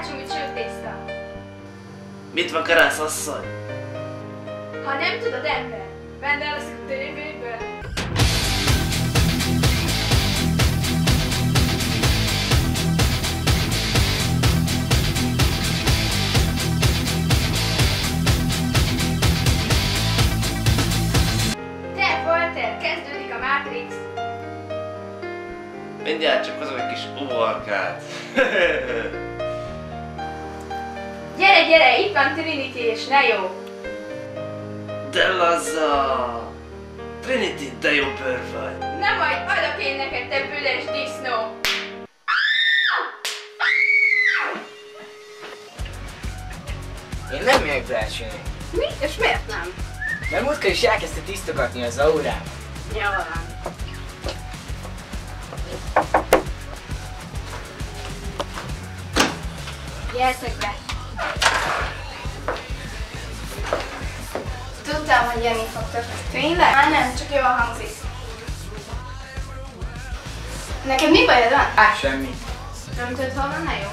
Karácsonyi csőtészta. Mit vakarálsz, asszony? Ha nem tudod, ember, vedd el a tévéből. Te, Walter, kezdődik a Matrix. Mindjárt csak hozom egy kis uborkát. Gyere, gyere, itt van Trinity és Neo. De laza! Trinity, de jó bőr vagy. Na majd adok én neked, te büdös disznó. Én nem megyek belsőni. Mi? És miért nem? Mert múltkor is elkezdte tisztogatni az aurát. Jó van. Gyertek be. Tudtam, hogy jönni fogtok. Tényleg? Már nem, csak jól hangzik. Neked mi bajod van? Semmi. Nem tudod, hol van Neo?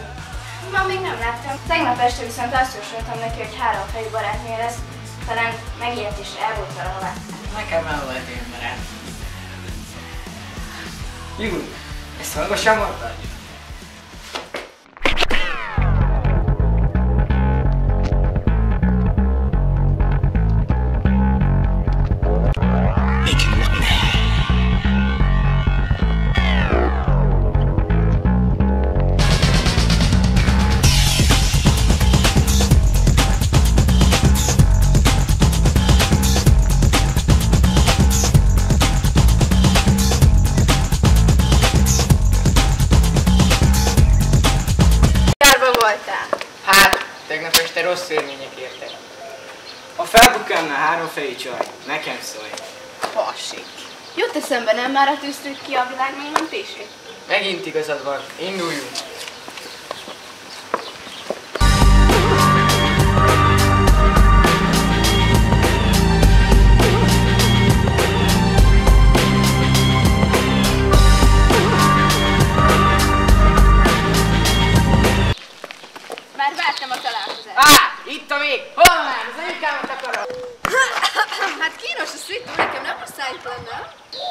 Ma még nem láttam. Tegnap este viszont azt jósoltam neki, hogy 3 fejű barátnője lesz. Talán megijedt és el volt valahová. Nekem el volt én barát. Júli, ezt hangosan mondtad? Hát, tegnap este rossz élmények értek. Ha felbukkanna 3 fejű csaj, nekem szólj. Passik. Jut eszembe, nem már tűztük ki a világ megmentését? Megint igazad van, induljunk. Már vártam a találkozást. Itt a vég! Hol már? Az anyukámat akarom! Hát kínos a szitú, nekem nem muszáj itt lenne.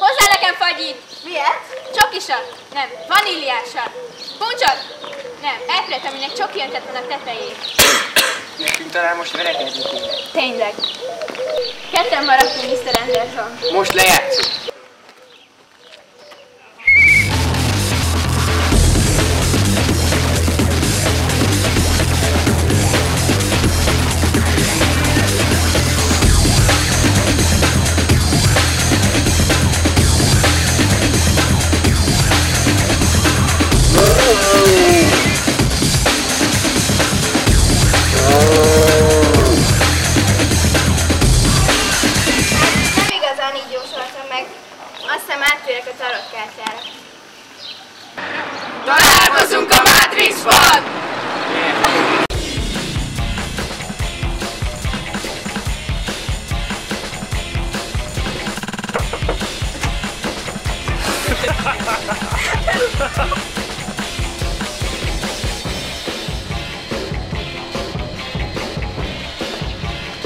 Hozzá nekem fagyit! Miért? Csokisat! Nem, vaníliásat! Puncsot! Nem, epret, aminek csoki öntet van a tetején. Nekünk talán most verekezni kéne. Tényleg. Ketten maradtunk, Mr. Anderson. Most lejátszunk. Nem igazán így jósoltam meg. Azt hiszem áttérek a tarotkártyára. Találkozunk a Matrixban!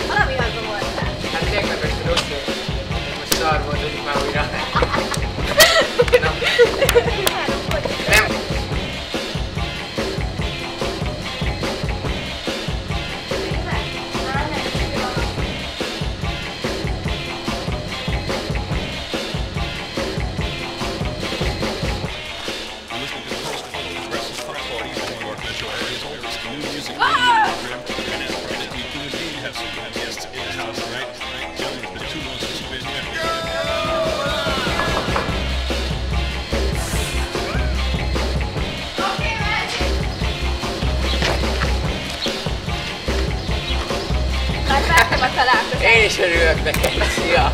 Valami hangban voltál. Hát tegnap este rossz élmények. Most szar volt, hogy már újra. Na. Nem. Már vártam a találkozást. Én is örülök neked. Szia!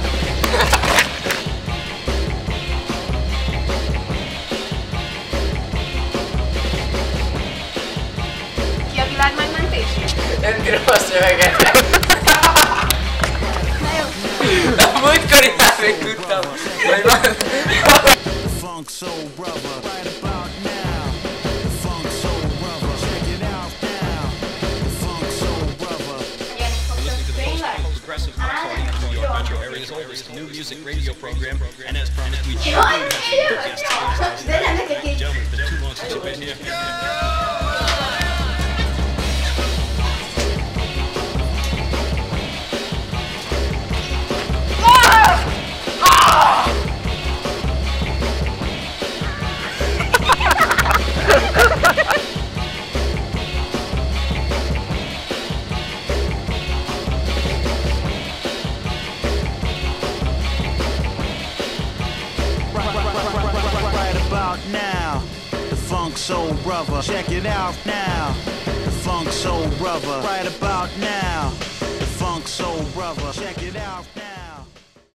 Ki a világ megmentését? Nem tudom a szöveget. Na jó. A múltkorinál még tudtam. Majd van. Funk soul brother, right about now. The funk soul brother, check it out now. There is a new music radio program, and as promised, we do have some guests. Gentlemen, it's been too long since you've been here. Now, the Funk Soul Brother. Check it out now. The Funk Soul Brother. Right about now, the Funk Soul Brother. Check it out now.